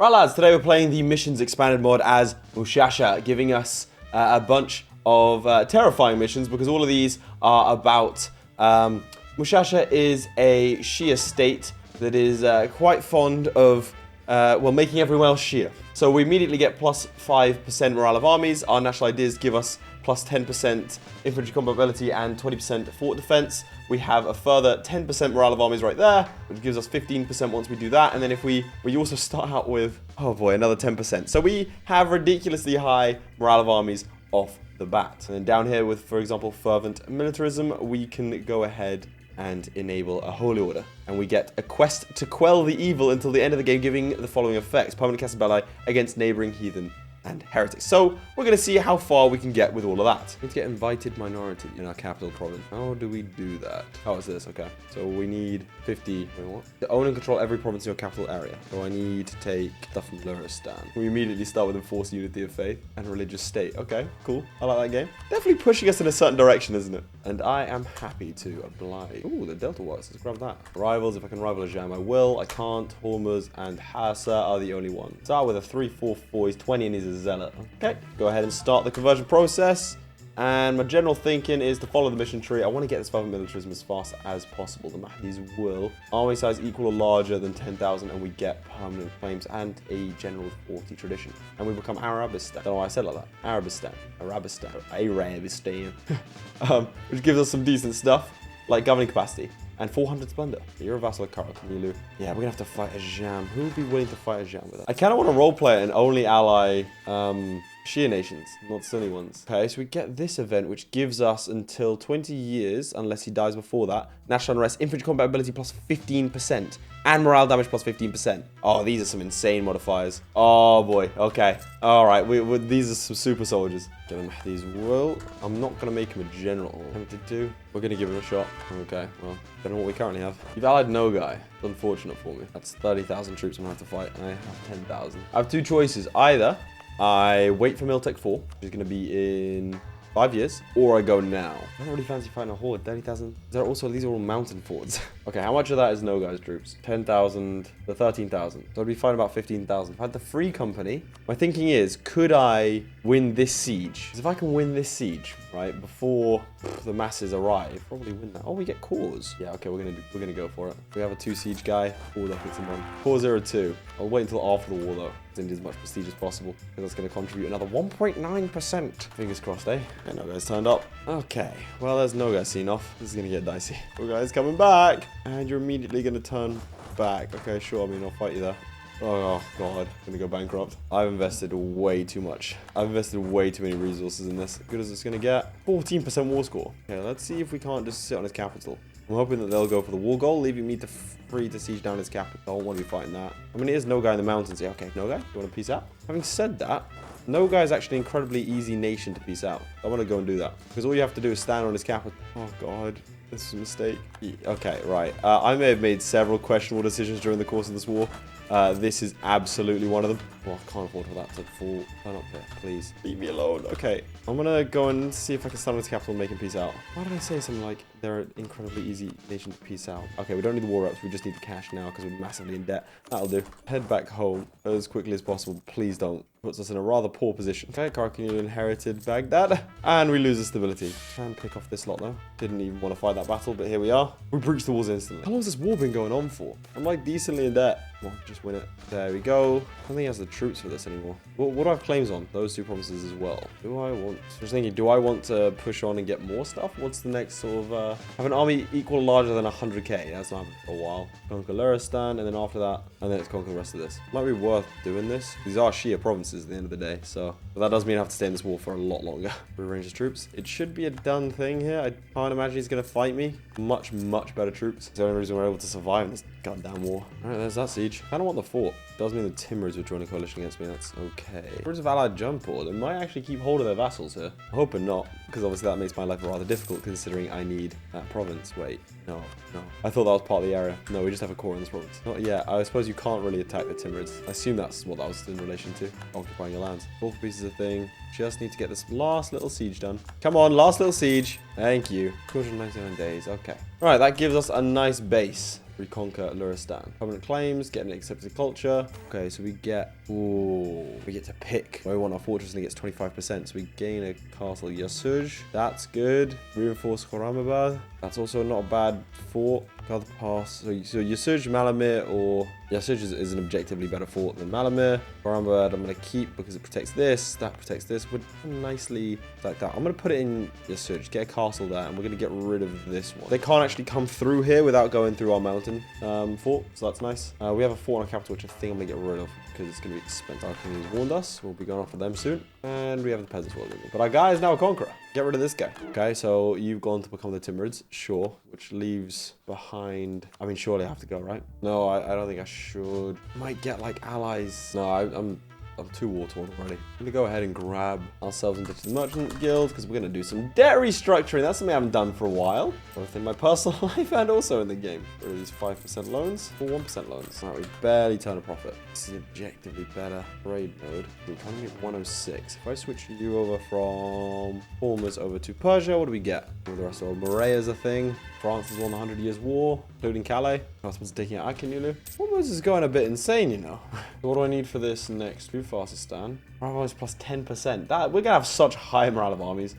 Right lads, today we're playing the missions expanded mod as Mushasha, giving us a bunch of terrifying missions because all of these are about... Mushasha is a shia state that is quite fond of, well, making everyone else shia. So we immediately get plus 5% morale of armies. Our national ideas give us plus 10% infantry combat ability and 20% fort defense. We have a further 10% morale of armies right there, which gives us 15% once we do that. And then if we also start out with, oh boy, another 10%. So we have ridiculously high morale of armies off the bat. And then down here with, for example, fervent militarism, we can go ahead and enable a holy order. And we get a quest to quell the evil until the end of the game, giving the following effects. Permanent cast belli against neighboring heathen and heretics. So we're going to see how far we can get with all of that. Let's get invited minority in our capital province. How do we do that? Oh, it's this. Okay. So we need 50. Wait, what? To own and control every province in your capital area. So I need to take stuff from Luristan. We immediately start with enforced unity of faith and religious state. Okay, cool. I like that game. Definitely pushing us in a certain direction, isn't it? And I am happy to oblige. Ooh, the Delta Wars. Let's grab that. Rivals. If I can rival a Jam, I will. I can't. Hormuz and Hassa are the only ones. Start with a 3-4-4. He's 20 and he's a zealot. Okay, go ahead and start the conversion process. And my general thinking is to follow the mission tree. I want to get this fervent militarism as fast as possible. The Mahdis will. Army size equal or larger than 10,000, and we get permanent claims and a general 40 tradition. And we become Arabistan. Don't know why I said it like that. Arabistan. Which gives us some decent stuff, like governing capacity. And 400 splendor. You're a vassal of Carmichael. Yeah, we're gonna have to fight a Jam. Who would be willing to fight a Jam with us? I kind of want to roleplay it and only ally Shia nations, not Sunni ones. Okay, so we get this event, which gives us until 20 years, unless he dies before that. National unrest, infantry combat ability plus 15%, and morale damage plus 15%. Oh, these are some insane modifiers. Oh boy. Okay. All right. These are some super soldiers. Give them these. Well, I'm not gonna make him a general. Tempted to. We're gonna give him a shot. Okay. Well, don't know what we currently have. You've allied no guy. It's unfortunate for me. That's 30,000 troops I'm gonna have to fight, and I have 10,000. I have two choices. Either I wait for Miltech 4, which is going to be in 5 years, or I go now. I don't really fancy fighting a horde. 30,000. These are all mountain forts. Okay, how much of that is no guys troops? 10,000 to 13,000. So I'd be fighting about 15,000. If I had the free company, my thinking is, could I win this siege? Because if I can win this siege, right, before the masses arrive, probably win that. Oh, we get cores. Yeah, okay, we're gonna go for it. We have a 2 siege guy. Oh, look, it's a month. Core 02. I'll wait until after the war though. Need as much prestige as possible, because that's going to contribute another 1.9%. Fingers crossed, eh? Okay, no guys turned up. Okay, well, there's no guys seen off. This is going to get dicey. No guys coming back, and you're immediately going to turn back. Okay, sure. I mean, I'll fight you there. Oh god, I'm gonna go bankrupt. I've invested way too much. I've invested way too many resources in this. Good as it's gonna get. 14% war score. Okay, let's see if we can't just sit on his capital. I'm hoping that they'll go for the war goal, leaving me free to siege down his capital. I don't want to be fighting that. I mean, it is no guy in the mountains. Yeah, okay, no guy. You want to peace out? Having said that, no guy is actually an incredibly easy nation to peace out. I want to go and do that, because all you have to do is stand on his capital. Oh god, this is a mistake. Okay, right. I may have made several questionable decisions during the course of this war. This is absolutely one of them. Well, I can't afford for that to fall. Turn up here, please. Leave me alone. Okay, I'm gonna go and see if I can stand on his capital and make him peace out. Why did I say something like they're an incredibly easy nation to peace out? Okay, we don't need the war reps. We just need the cash now because we're massively in debt. That'll do. Head back home as quickly as possible. Please don't. Puts us in a rather poor position. Okay, Carmichael inherited Baghdad, and we lose the stability. Try and pick off this lot though. Didn't even want to fight that battle, but here we are. We breached the walls instantly. How long has this war been going on for? I'm like decently in debt. Come on, just win it. There we go. I don't think he has the troops for this anymore. What do I have claims on? Those 2 provinces as well. Do I want... Just thinking, do I want to push on and get more stuff? What's the next sort of... have an army equal or larger than 100k. That's not happened for a while. Conquer Luristan, and then after that, and then it's conquer the rest of this. Might be worth doing this. These are Shia provinces at the end of the day, so... But that does mean I have to stay in this war for a lot longer. Rearrange his troops. It should be a done thing here. I can't imagine he's going to fight me. Much, much better troops. It's the only reason we're able to survive in this goddamn war. Alright, there's that siege. I don't want the fort. It does mean the Timurids will join a coalition against me. That's okay. Words of allied jump board. They might actually keep hold of their vassals here. I'm hoping not, because obviously that makes my life rather difficult considering I need that province. Wait, no. I thought that was part of the area. No, we just have a core in this province. Not yet. I suppose you can't really attack the Timurids. I assume that's what that was in relation to. Occupying your lands. 4 pieces of thing. Just need to get this last little siege done. Come on, last little siege. Thank you. 299 days. Okay. Right, that gives us a nice base. reconquer Luristan. Permanent claims, get an accepted culture. Okay, so we get, we get to pick where we want our fortress, and it gets 25%. So we gain a castle Yasuj. That's good. Reinforce Khorramabad. That's also not a bad fort. Guard the pass. So Yasuj, Malamir, or Yasuj is an objectively better fort than Malamir. Khorramabad I'm going to keep because it protects this. That protects this. Would nicely like that. I'm going to put it in Yasuj. Get a castle there, and we're going to get rid of this one. They can't actually come through here without going through our mountain fort, so that's nice. We have a fort on our capital, which I think I'm going to get rid of because it's going to be expensive. Our king has warned us. We'll be going after them soon. And we have the peasants world. But our guy is now a conqueror. Get rid of this guy. Okay, so you've gone to become the Timurids. Sure. Which leaves behind... I mean, surely I have to go, right? No, I don't think I should. Might get, like, allies. No, I'm too war-torn already. I'm gonna go ahead and grab ourselves into the Merchant Guild because we're gonna do some debt restructuring. That's something I haven't done for a while, both in my personal life and also in the game. There are these 5% loans or 1% loans. All right, we barely turn a profit. This is objectively better. Trade mode. We're trying to get 106. If I switch you over from Hormuz over to Persia, what do we get? All the rest of Moray is a thing. France has won the 100 Years' War, including Calais. Customers taking out Akinulu. Hormuz is going a bit insane, you know. What do I need for this next? Two Fastistan. Morale is plus 10%. We're gonna have such high morale of armies.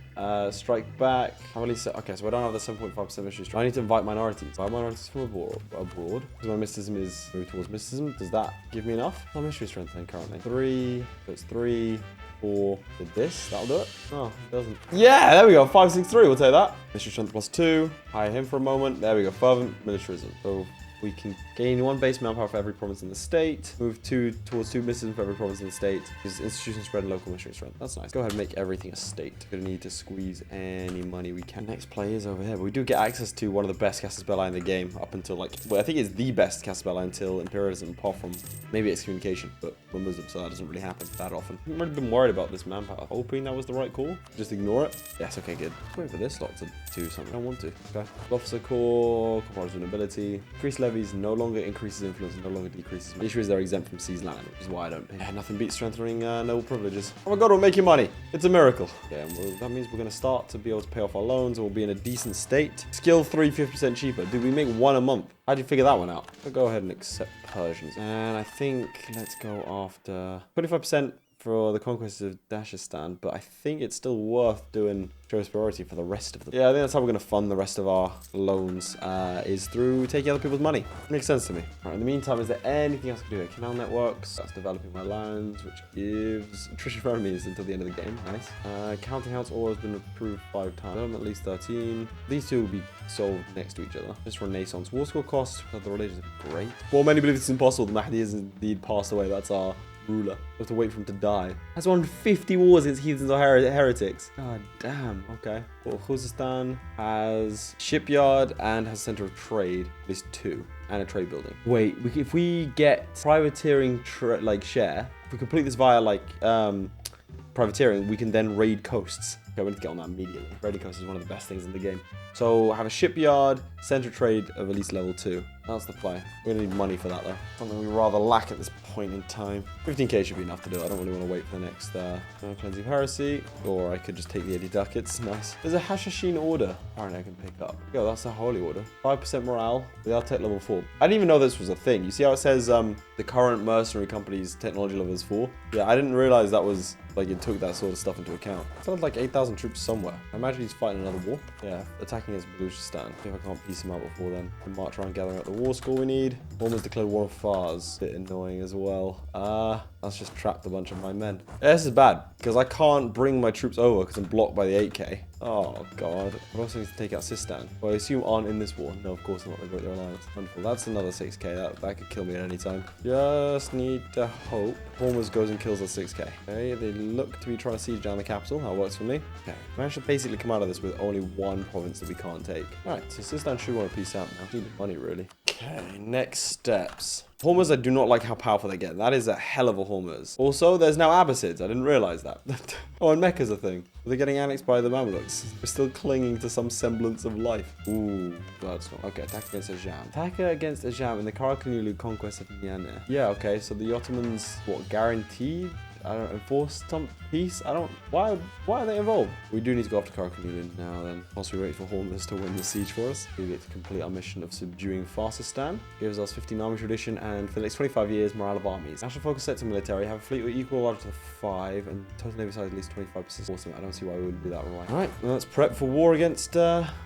Strike back. How many? Okay, so I don't have the 7.5% mission strike. I need to invite minorities. Invite minorities from abroad. Because my mysticism is moved towards mysticism. Does that give me enough? No mystery strength then currently. 3. That's 3. 4. Did this? That'll do it. Oh, it doesn't. Yeah, there we go. 5, 6, 3. We'll take that. Mystery strength plus 2. Hire him for a moment. There we go. Fervent militarism. So we can gain 1 base manpower for every province in the state. Move 2 towards 2 mysticism for every province in the state. Use institution spread and local mystery strength. That's nice. Go ahead and make everything a state. Gonna need to squeeze any money we can. Next play is over here. But we do get access to one of the best Casus Belli in the game up until like, well, I think it's the best Casus Belli until Imperialism, apart from maybe excommunication. But we're Muslim, so that doesn't really happen that often. I've really been worried about this manpower. Hoping that was the right call. Just ignore it. Yes, okay, good. Wait for this lot to do something. I don't want to. Okay. Officer Corps, Corporation Nobility. Increase levies no longer increases influence and no longer decreases. The issue is they're exempt from seized land, which is why I don't pay. Yeah, nothing beats strengthening noble privileges. Oh my god, we're making money. It's a miracle. Yeah, well, that means we're going to start to be able to pay off our loans and we'll be in a decent state. Skill 3, 50% cheaper. Dude, we make 1 a month. How'd you figure that one out? I'll go ahead and accept Persians. And I think let's go after 25% for the conquest of Dashistan, but I think it's still worth doing show priority for the rest of them. Yeah, I think that's how we're going to fund the rest of our loans, is through taking other people's money. Makes sense to me. All right, in the meantime, is there anything else I can do here? Canal networks, that's developing my lands, which gives attrition for enemies until the end of the game. Nice. Counting house ore has been approved 5 times. Development at least 13. These two will be sold next to each other. Just Renaissance. War score cost, the relations are great. Well, many believe it's impossible. The Mahdi has indeed passed away. That's our ruler. We have to wait for him to die. Has won 50 wars against heathens or heretics. God damn. Okay. Well, Khuzestan has shipyard and has center of trade. At least 2. And a trade building. Wait, if we get privateering share, if we complete this via privateering, we can then raid coasts. Okay, we need to get on that immediately. Raiding coasts is one of the best things in the game. So have a shipyard, center trade of at least level 2. That's the play. We're gonna need money for that though. Something we rather lack at this point in time. 15k should be enough to do it. I don't really want to wait for the next cleansing heresy. Or I could just take the 80 ducats. Nice. There's a Hashashin order. Apparently I can pick up. Yo, that's a holy order. 5% morale without tech level 4. I didn't even know this was a thing. You see how it says the current mercenary company's technology level is 4? Yeah, I didn't realize that was like it took that sort of stuff into account. Sounds like 8,000 troops somewhere. I imagine he's fighting another war. Yeah, attacking his Baluchistan. If I can't piece him out before then. And march around gathering up the war score we need. Almost declared war on Fars. Bit annoying as well. That's just trapped a bunch of my men. Yeah, this is bad because I can't bring my troops over because I'm blocked by the 8k. Oh god. I also need to take out Sistan. Well, I assume aren't in this war. No, of course not. They broke their alliance. Wonderful. That's another 6k. That could kill me at any time. Just need to hope Hormuz goes and kills the 6k. Okay, they look to be trying to siege down the capital. That works for me. Okay. We managed to basically come out of this with only 1 province that we can't take. Alright, so Sistan should want to peace out now. Need the money, really. Okay, next steps. Hormuz, I do not like how powerful they get. That is a hell of a Hormuz. Also, there's now Abbasids. I didn't realize that. Oh, and Mecca's a thing. They're getting annexed by the Mamluks. We're still clinging to some semblance of life. Ooh, that's not. Okay, attack against Ajam. Attack against Ajam in the Karakanulu conquest of Myanmar. Yeah, okay, so the Ottomans, what, guaranteed I don't enforce some peace. I don't. Why are they involved? We do need to go after Cutaline now. Then, whilst we wait for Hormuz to win the siege for us, we get to complete our mission of subduing Farsistan. Gives us 15 army tradition, and for the next 25 years, morale of armies. National focus set to military. Have a fleet with equal large to 5, and total navy size at least 25%. Awesome. I don't see why we wouldn't do that right. All right, well, let's prep for war against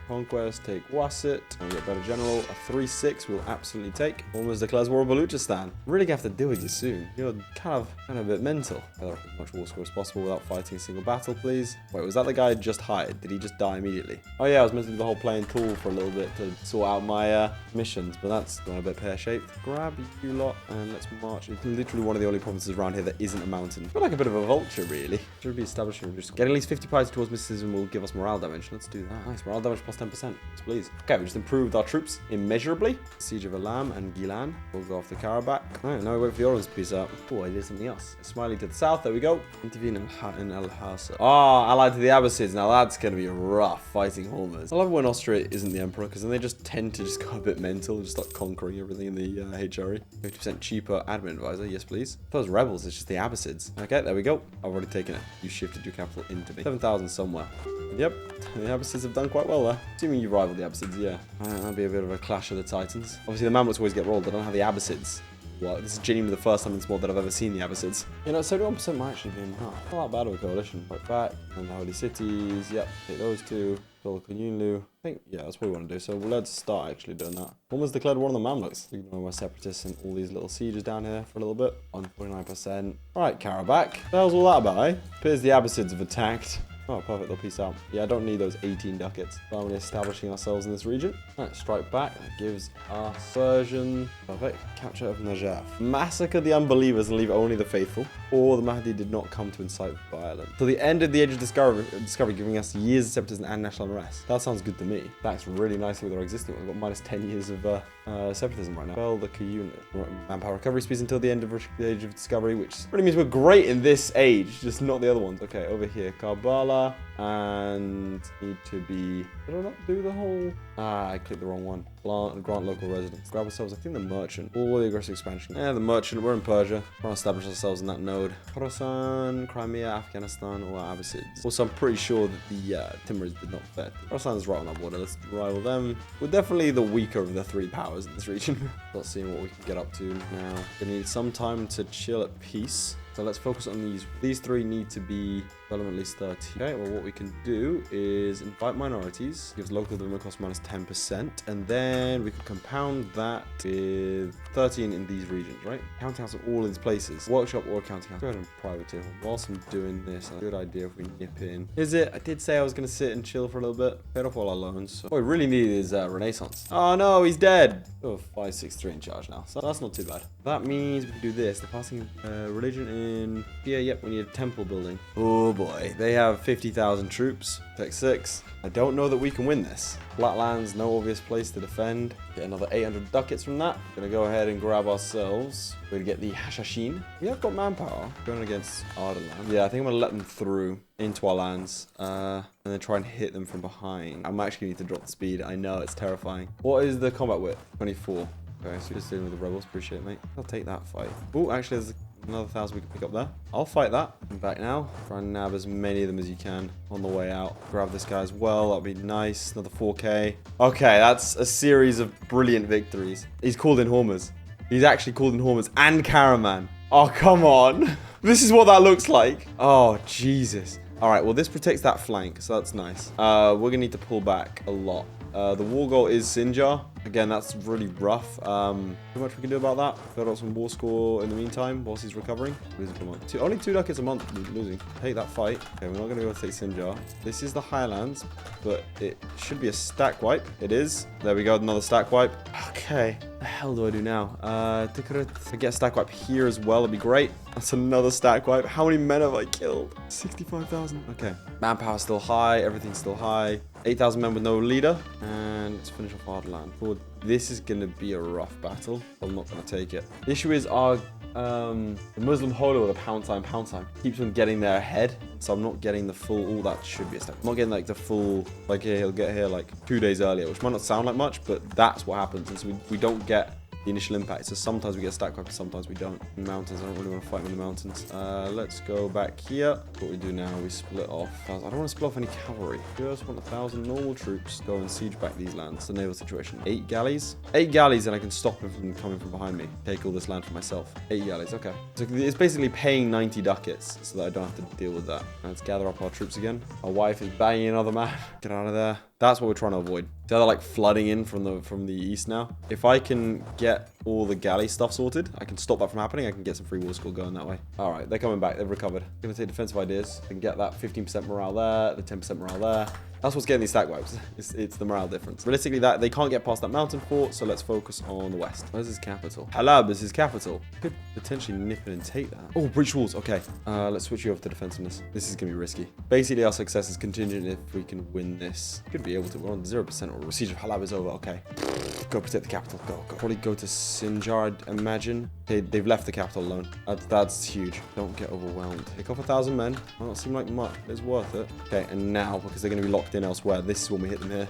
conquest. Take Wasset. And we get better general. A 3-6 we'll absolutely take. Hormuz declares war on Baluchistan. Really have to deal with you soon. You're kind of a bit mental. Gather up as much war score as possible without fighting a single battle, please. Wait, was that the guy I just hired? Did he just die immediately? Oh yeah, I was meant to do the whole playing tool for a little bit to sort out my missions, but that's gone a bit pear-shaped. Grab you lot and let's march. It's literally one of the only provinces around here that isn't a mountain. I feel like a bit of a vulture, really. Should be establishing just getting at least 50 piety towards mysticism will give us morale damage. Let's do that. Nice, morale damage plus 10%. Yes, please. Okay, we just improved our troops immeasurably. Siege of Alam and Gilan. We'll go off the Karabakh. Alright, now we wait for the Orans to piece out. Oh, I did something else. Smiley to the south. There we go. Intervene in Al-Hasa. Ah, allied to the Abbasids. Now that's going to be rough fighting Hormuz. I love when Austria isn't the emperor, because then they just tend to just go a bit mental and just start conquering everything in the HRE. 50% cheaper admin advisor. Yes, please. Those rebels, it's just the Abbasids. Okay, there we go. I've already taken it. You shifted your capital into me. 7,000 somewhere. Yep, the Abbasids have done quite well there. Assuming you rival the Abbasids, yeah. That'll be a bit of a clash of the Titans. Obviously, the Mamluks always get rolled. I don't have the Abbasids. Well, this is genuinely the first time in this mod that I've ever seen the Abbasids. You know, 71% might actually be enough. Not that bad of a coalition. Right back. And the Holy Cities. Yep, take those two. Fill Kunyunlu. I think, yeah, that's what we want to do. So let's start actually doing that. Almost declared war on the Mamluks. Ignore my separatists and all these little sieges down here for a little bit. On 49%. Alright, Karabakh. What the hell's all that about, eh? Appears the Abbasids have attacked. Oh, perfect. They'll peace out. Yeah, I don't need those 18 ducats. Finally establishing ourselves in this region. Alright, strike back. That gives us Persian. Perfect. Capture of Najaf. Massacre the unbelievers and leave only the faithful. Or the Mahdi did not come to incite violence. So the end of the Age of Discovery giving us years of separatism and national unrest. That sounds good to me. That's really nicely with our existing one. We've got minus 10 years of separatism right now. Well, the Kayun manpower recovery speeds until the end of the Age of Discovery, which really means we're great in this age, just not the other ones. Okay, over here, Karbala. And need to be... Did I not do the whole... I clicked the wrong one. Grant local residents. Grab ourselves, I think, the merchant. Or the aggressive expansion. Yeah, the merchant. We're in Persia. We're going to establish ourselves in that node. Khorasan, Crimea, Afghanistan, or Abbasids. Also, I'm pretty sure that the Timurids did not fit. Khorasan's right on that border. Let's rival them. We're definitely the weaker of the three powers in this region. Let's see what we can get up to now. We need some time to chill at peace. So let's focus on these. These three need to be development at least 30. Okay, well, what we can do is invite minorities. Gives local development cost minus 10%. And then we can compound that with 13 in these regions, right? Counting house of all these places. Workshop or counting house. Go ahead and privateer. Whilst I'm doing this, a good idea if we nip in. Is it? I did say I was going to sit and chill for a little bit. Paid off all our loans. So what we really need is Renaissance. Oh no, he's dead. Oh, 563 in charge now. So that's not too bad. That means we can do this. The passing religion in... Yeah, yep, we need a temple building. Oh boy. They have 50,000 troops. Tech 6. I don't know that we can win this. Flatlands, no obvious place to defend. Get another 800 ducats from that. Gonna go ahead and grab ourselves. We're gonna get the Hashashin. We have got manpower. Going against Ardenland. Yeah, I think I'm gonna let them through into our lands. And then try and hit them from behind. I'm actually need to drop the speed. I know, it's terrifying. What is the combat width? 24. Okay, so you're just dealing with the rebels. Appreciate it, mate. I'll take that fight. Oh, actually, there's another 1,000 we can pick up there. I'll fight that. I'm back now. Try and nab as many of them as you can on the way out. Grab this guy as well. That'll be nice. Another 4K. Okay, that's a series of brilliant victories. He's called in Hormuz. He's actually called in Hormuz and Karaman. Oh, come on. This is what that looks like. Oh, Jesus. All right, well, this protects that flank, so that's nice. We're going to need to pull back a lot. The war goal is Sinjar. Again, that's really rough. Not much we can do about that. Build up some war score in the meantime whilst he's recovering. Losing per month. Only 2 ducats a month losing. Take that fight. Okay, we're not going to be able to take Sinjar. This is the Highlands, but it should be a stack wipe. It is. There we go, another stack wipe. Okay. What the hell do I do now? If I get a stack wipe here as well, it'd be great. That's another stack wipe. How many men have I killed? 65,000. Okay. Manpower still high. Everything's still high. 8,000 men with no leader. And let's finish off Ardenland. This is going to be a rough battle. I'm not going to take it. The issue is our the Muslim holo, the pound time, keeps on getting there ahead. So I'm not getting the full, all that should be a step. I'm not getting like the full, like here, he'll get here like 2 days earlier, which might not sound like much, but that's what happens. And so we don't get the initial impact. So sometimes we get stack wipe, sometimes we don't. Mountains, I don't really want to fight with the mountains. Let's go back here. What we do now, we split off. I don't want to split off any cavalry. Just want 1,000 normal troops. Go and siege back these lands. The naval situation. 8 galleys. 8 galleys and I can stop them from coming from behind me. Take all this land for myself. 8 galleys, okay. So it's basically paying 90 ducats so that I don't have to deal with that. Let's gather up our troops again. Our wife is banging another man. Get out of there. That's what we're trying to avoid. So they're like flooding in from the east now. If I can get all the galley stuff sorted, I can stop that from happening. I can get some free war score going that way. All right, they're coming back. They've recovered. Gonna take defensive ideas. I can get that 15% morale there, the 10% morale there. That's what's getting these stack wipes. It's the morale difference. Realistically, that they can't get past that mountain fort, so let's focus on the west. Where's his capital? Halab is his capital. Could potentially nip it and take that. Oh, breach walls. Okay. Let's switch you over to defensiveness. This is gonna be risky. Basically, our success is contingent if we can win this. Could be able to. We're on 0%. Or siege of Halab is over. Okay. Go protect the capital. Go. Probably go to Sinjar, I'd imagine. They've left the capital alone. That's huge. Don't get overwhelmed. Pick off 1,000 men. Might not seem like much. It's worth it. Okay, and now, because they're going to be locked in elsewhere, this is when we hit them here.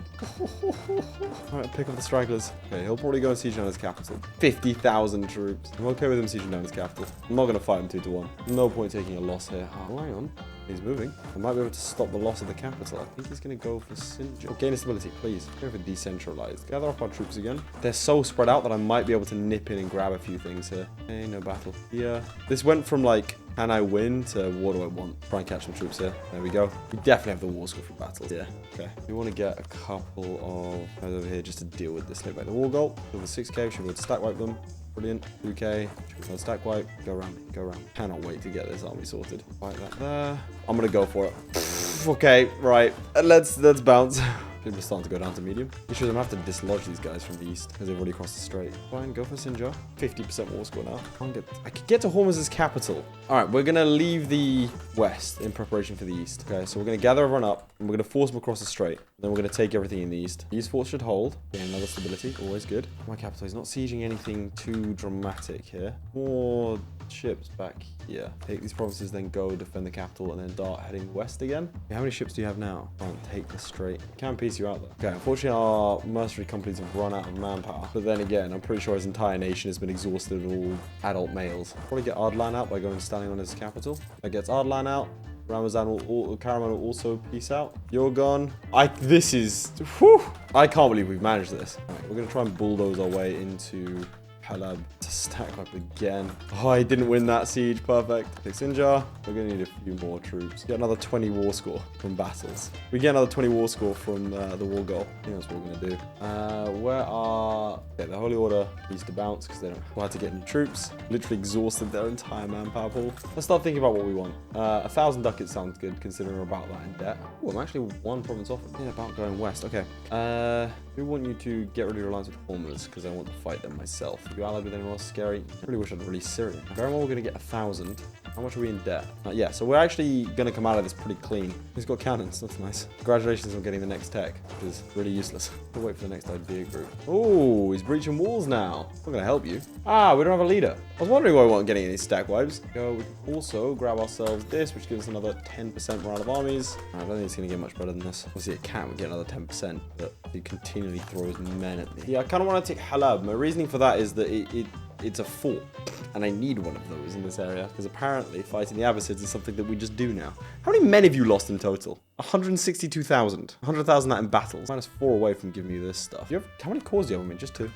Alright, pick up the stragglers. Okay, he'll probably go and siege down his capital. 50,000 troops. I'm okay with him sieging down his capital. I'm not going to fight him 2-1. No point taking a loss here. Oh, hang on. He's moving. I might be able to stop the loss of the capital. I think he's going to go for Sinjar. Oh, gain stability, please. Go for decentralized. Gather up our troops again. They're so spread out that I might be able to nip in and grab a few things here. Okay, no battle here. This went from like, can I win to what do I want? Try and catch some troops here. There we go. We definitely have the war score for battles. Yeah. Okay. We want to get a couple of guys over here just to deal with this. Like the war goal. Over 6k. Should we be able to stack wipe them? Brilliant. 2k. Should we stack wipe? Go around. Go around. Cannot wait to get this army sorted. Fight that there. I'm gonna go for it. Okay. Right. Let's bounce. People are starting to go down to medium. Issues, I'm going to have to dislodge these guys from the east because they've already crossed the strait. Fine, go for Sinjar. 50% war score now. I could get to Hormuz's capital. All right, we're going to leave the west in preparation for the east. Okay, so we're going to gather everyone up and we're going to force them across the strait. Then we're going to take everything in the east. These forts should hold. Gain another stability, always good. My capital is not sieging anything too dramatic here. More ships back here. Take these provinces, then go defend the capital, and then dart heading west again. Okay, how many ships do you have now? Can't take the strait. Can piece you out though. Okay, unfortunately our mercenary companies have run out of manpower. But then again, I'm pretty sure his entire nation has been exhausted of all adult males. Probably get Ardlan out by going and standing on his capital. That gets Ardlan out. Ramazan Karaman will also peace out. You're gone. This is, whew, I can't believe we've managed this. All right, we're gonna try and bulldoze our way into Halab to stack up again. Oh, I didn't win that siege. Perfect. Take Sinjar. We're going to need a few more troops. Get another 20 war score from battles. We get another 20 war score from the war goal. I think that's what we're going to do. Where are... Okay, the Holy Order needs to bounce because they don't know how to get new troops. Literally exhausted their entire manpower pool. Let's start thinking about what we want. 1,000 ducats sounds good considering we're about that in debt. Oh, I'm actually one province off. Yeah, about going west. Okay. We want you to get rid of your alliance with Hormuz because I want to fight them myself. You allied with anyone else scary? I really wish I'd released Syria. Very well, we're going to get 1,000. How much are we in debt? Yeah, so we're actually going to come out of this pretty clean. He's got cannons. That's nice. Congratulations on getting the next tech, which is really useless. We'll wait for the next idea group. Oh, he's breaching walls now. I'm going to help you. Ah, we don't have a leader. I was wondering why we weren't getting any stack wipes. So we can also grab ourselves this, which gives us another 10% morale of armies. I don't think it's going to get much better than this. Obviously, it can. We get another 10%, but he continually throws men at me. Yeah, I kind of want to take Halab. My reasoning for that is that it's a fort, and I need one of those in this area, because apparently fighting the Abbasids is something that we just do now. How many men have you lost in total? 162,000. 100,000 that in battles. -4 away from giving you this stuff. How many cores do you have? I mean, just 2.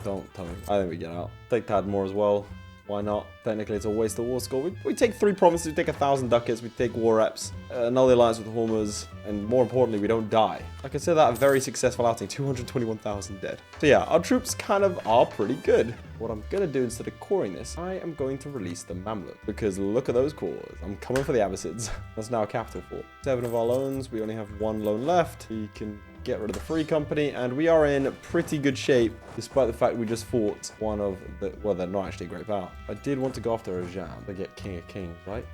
Don't tell me. I think we get out. Take Tadmor as well. Why not? Technically, it's a waste of war score. We take 3 provinces, we take 1,000 ducats, we take war reps, annul the alliance with Hormuz, and more importantly, we don't die. I consider that a very successful outing. 221,000 dead. So yeah, our troops kind of are pretty good. What I'm going to do instead of coring this, I am going to release the Mamluk. Because look at those cores. I'm coming for the Abbasids. That's now a capital fort. 7 of our loans. We only have 1 loan left. We can get rid of the Free Company, and we are in pretty good shape, despite the fact we just fought one of the... Well, they're not actually a great power. I did want to go after Ajam to get King of Kings, right?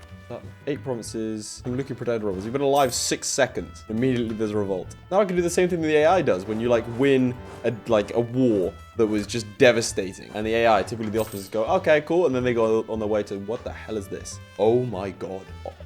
8 provinces. I'm looking for dead rebels. You've been alive 6 seconds. Immediately there's a revolt. Now I can do the same thing the AI does when you like win a war that was just devastating. And the AI, typically the Ottomans go, okay, cool. And then they go on their way to, what the hell is this? Oh my God.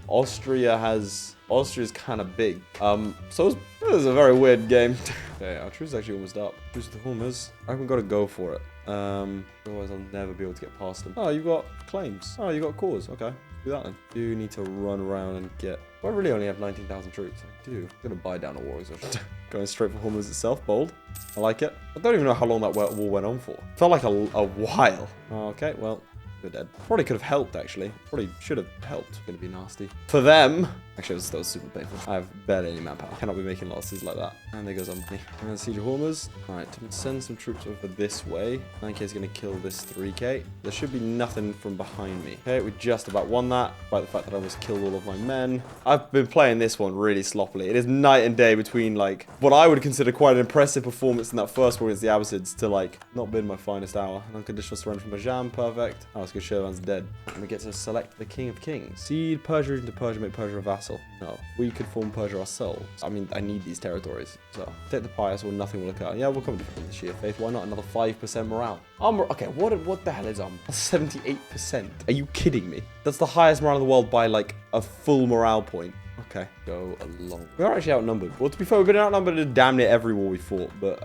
Austria's kind of big. So this is a very weird game. Okay, our truce is actually almost up. Truce with the Hormuz. I haven't got to go for it. Otherwise I'll never be able to get past them. Oh, you've got claims. Oh, you've got cores. Okay. Do that then. Do need to run around and get... Well, I really only have 19,000 troops. I do. I'm going to buy down a war exhaustion. Going straight for Hormuz itself. Bold. I like it. I don't even know how long that war went on for. Felt like a while. Okay, well... We're dead. Probably could have helped, actually. Probably should have helped. Gonna be nasty. For them... Actually, it was still super painful. I have barely any manpower. Cannot be making losses like that. And there goes on me. And then Siege of Hormuz. Alright, send some troops over this way. 9k is gonna kill this 3k. There should be nothing from behind me. Okay, we just about won that. By the fact that I almost killed all of my men. I've been playing this one really sloppily. It is night and day between, like, what I would consider quite an impressive performance in that first war against the Abbasids to, like, not been my finest hour. An unconditional surrender from Ajam. Perfect. Oh, it's good. Shirvan's dead. And we get to select the King of Kings. Cede Persia into Persia, make Persia a vassal. No, we could form Persia ourselves. I mean, I need these territories. So, take the pious or nothing will occur. Yeah, we'll come from the Shia faith. Why not another 5% morale? Okay, what the hell is 78%? Are you kidding me? That's the highest morale in the world by, like, a full morale point. Okay, go along. We are actually outnumbered. Well, to be fair, we've been outnumbered in damn near every war we fought. But,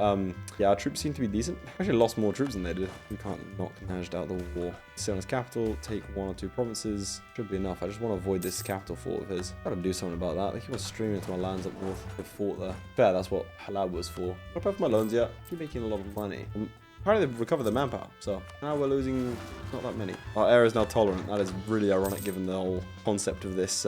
yeah, our troops seem to be decent. Actually lost more troops than they did. We can't knock Najd out the war. Sit on his capital, take 1 or 2 provinces. Should be enough. I just want to avoid this capital fort of his. Gotta do something about that. They keep on streaming into my lands up north. The fort there. Fair, that's what Halab was for. Not pay for my loans yet. Keep making a lot of money. Apparently they've recovered their manpower, so now we're losing not that many. Our area is now tolerant. That is really ironic given the whole concept of this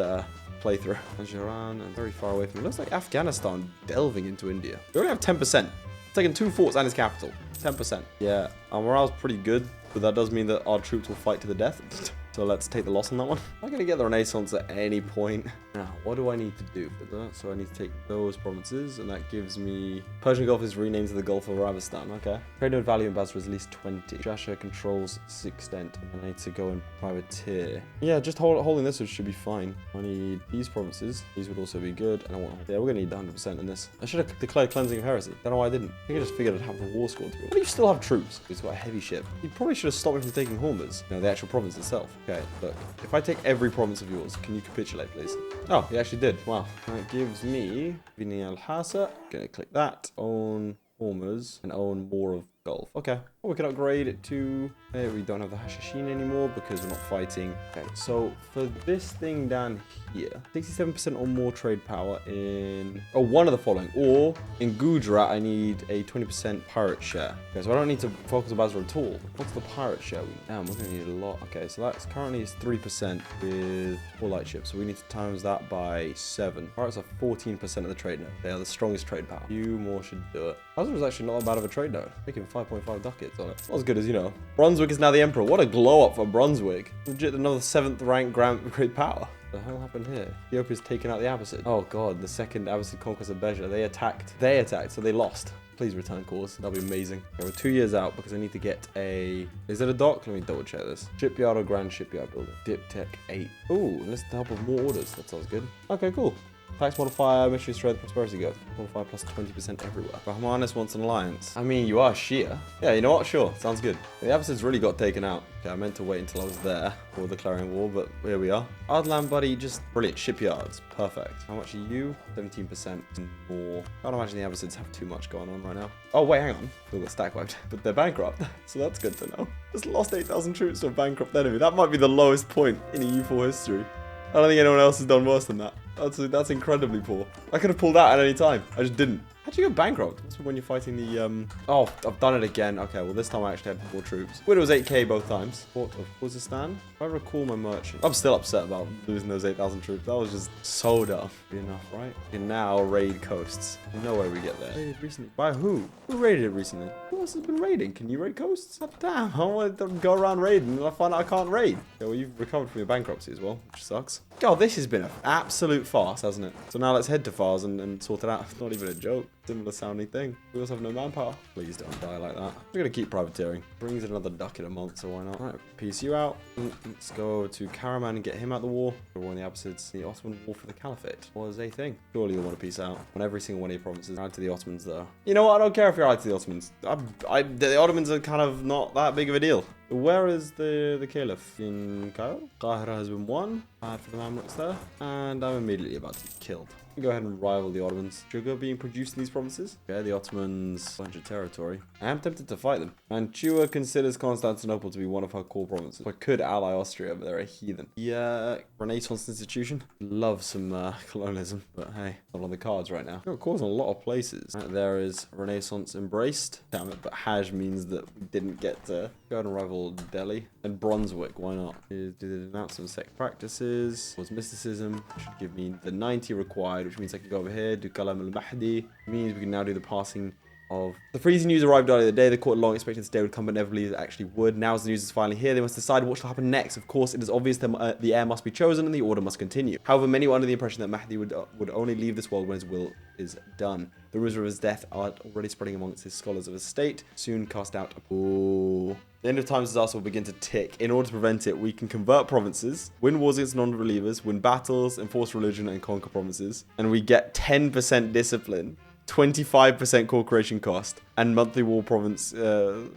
playthrough. Iran and very far away from it. Looks like Afghanistan delving into India. We only have 10%. Taking 2 forts and his capital. 10%. Yeah, our morale's pretty good, but that does mean that our troops will fight to the death. So let's take the loss on that one. I'm going to get the Renaissance at any point. Now, what do I need to do for that? So I need to take those provinces, and that gives me... Persian Gulf is renamed to the Gulf of Arabistan. Okay. Trade node value in Basra is at least 20. Mushasha controls 6 extent, and I need to go in privateer. Yeah, just holding this should be fine. I need these provinces. These would also be good. And I want... Yeah, we're going to need 100% in this. I should have declared cleansing of heresy. Don't know why I didn't. I think I just figured I'd have the war score to go. Why do you still have troops? He's got a heavy ship. You probably should have stopped me from taking Hormuz. No, the actual province itself. Okay, look. If I take every province of yours, can you capitulate, please? Oh, he actually did. Wow. That gives me Vini al-Hasa. Gonna click that. Own Hormuz and own more of Gulf. Okay. Well, we can upgrade it to... we don't have the Hashashin anymore because we're not fighting. Okay, so for this thing down here, 67% or more trade power in... Oh, one of the following. Or in Gujarat, I need a 20% pirate share. Okay, so I don't need to focus on Basra at all. What's the pirate share? Damn, we're going to need a lot. Okay, so that's currently is 3% with 4 light ships. So we need to times that by 7. Pirates are 14% of the trade node. They are the strongest trade power. You more should do it. Basra is actually not that bad of a trade node. Making 5.5 ducats on it. Not as good as, you know. Brunswick is now the emperor. What a glow up for Brunswick. Legit another 7th rank great power. What the hell happened here? Ethiopia's taken out the Abbasid. Oh god, the second Abbasid conquest of Beja. They attacked, so they lost. Please return cores. That'll be amazing. Okay, we're 2 years out because I need to get a... Is it a dock? Let me double check this. Shipyard or grand shipyard building. Diptech 8. Ooh, enlist the help of more orders. That sounds good. Okay, cool. Tax modifier, mystery strength, prosperity go. Modifier plus 20% everywhere. Bahmanis wants an alliance. I mean, you are Shia. Yeah, you know what? Sure. Sounds good. The Abbasids really got taken out. Okay, I meant to wait until I was there for declaring war, but here we are. Ardland buddy, just brilliant. Shipyards. Perfect. How much are you? 17% more. I can't imagine the Abbasids have too much going on right now. Oh, wait, hang on. We've got stack wiped. But they're bankrupt. So that's good to know. Just lost 8,000 troops to a bankrupt enemy. That might be the lowest point in EU4 history. I don't think anyone else has done worse than that. That's incredibly poor. I could have pulled out at any time. I just didn't. How'd you go bankrupt? That's when you're fighting the, Oh, I've done it again. Okay, well, this time I actually had more troops. Widow was 8k both times. Port of Khuzestan. If I recall my merchant. I'm still upset about losing those 8,000 troops. That was just so dumb. Be enough, right? We can now raid coasts. No way we get there. Raided recently. By who? Who raided it recently? Who else has been raiding? Can you raid coasts? Oh, damn, I want to go around raiding and I find out I can't raid. Yeah, well, you've recovered from your bankruptcy as well, which sucks. God, this has been an absolute farce, hasn't it? So now let's head to Fars and sort it out. It's not even a joke. Similar sounding thing. We also have no manpower. Please don't die like that. We're going to keep privateering. Brings in another ducat a month, so why not? All right, piece you out. Let's go over to Karaman and get him out the war. The war in the Abbasids. The Ottoman war for the Caliphate was a thing. Surely you'll want to piece out on every single one of your provinces. Add to the Ottomans, though. You know what? I don't care if you're allied to the Ottomans. The Ottomans are kind of not that big of a deal. Where is the Caliph? In Cairo? Qahira has been won. Bad for the Mamluks there. And I'm immediately about to be killed. Go ahead and rival the Ottomans. Sugar being produced in these provinces. Okay, the Ottomans, bunch of territory. I am tempted to fight them. Mantua considers Constantinople to be one of her core provinces. I could ally Austria, but they're a heathen. The Renaissance institution. Love some colonialism, but hey, not on the cards right now. Of course, in a lot of places. Right, there is Renaissance embraced. Damn it, but Hajj means that we didn't get to go ahead and rival Delhi. And Brunswick, why not? Did it announce some sect practices? Was mysticism? Should give me the 90 required, which means I can go over here, do Kalam al-Mahdi. Means we can now do the passing of... The freezing news arrived earlier the day. The court long expected this day would come, but inevitably it actually would. Now as the news is finally here, they must decide what shall happen next. Of course, it is obvious that the heir must be chosen and the order must continue. However, many were under the impression that Mahdi would only leave this world when his will is done. The rumors of his death are already spreading amongst his scholars of his state. Soon cast out... Ooh. The end of times disaster will begin to tick. In order to prevent it, we can convert provinces, win wars against non-believers, win battles, enforce religion, and conquer provinces. And we get 10% discipline, 25% corporation cost, and monthly war province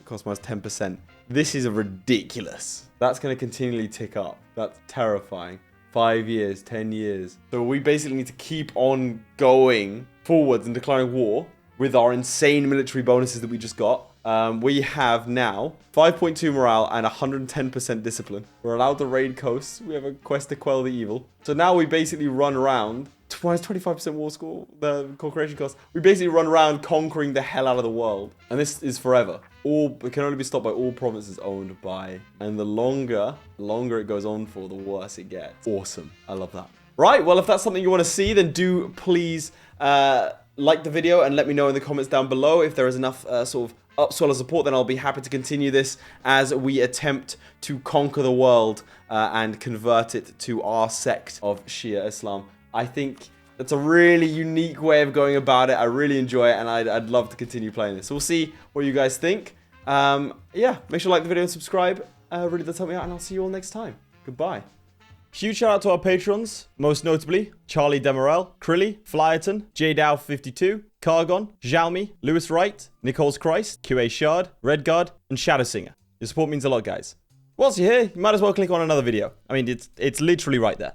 cost minus 10%. This is ridiculous. That's going to continually tick up. That's terrifying. 5 years, 10 years. So we basically need to keep on going forwards and declaring war with our insane military bonuses that we just got. We have now 5.2 morale and 110% discipline. We're allowed to raid coasts. We have a quest to quell the evil. So now we basically run around. Minus 25% war score, the corporation cost. We basically run around conquering the hell out of the world. And this is forever. It can only be stopped by all provinces owned by. And the longer it goes on for, the worse it gets. Awesome. I love that. Right, well, if that's something you want to see, then do please like the video and let me know in the comments down below. If there is enough sort of upswell of support, then I'll be happy to continue this as we attempt to conquer the world and convert it to our sect of Shia Islam. I think that's a really unique way of going about it. I really enjoy it, and I'd love to continue playing this. So we'll see what you guys think. Yeah, make sure to like the video and subscribe. Really does help me out, and I'll see you all next time. Goodbye. Huge shout out to our patrons, most notably Charlie Demerel, Crilly, Flyerton, JDow52, Cargon, Zhalmi, Lewis Wright, Nicole's Christ, QA Shard, Redguard, and ShadowSinger. Your support means a lot, guys. Whilst you're here, you might as well click on another video. I mean, it's literally right there.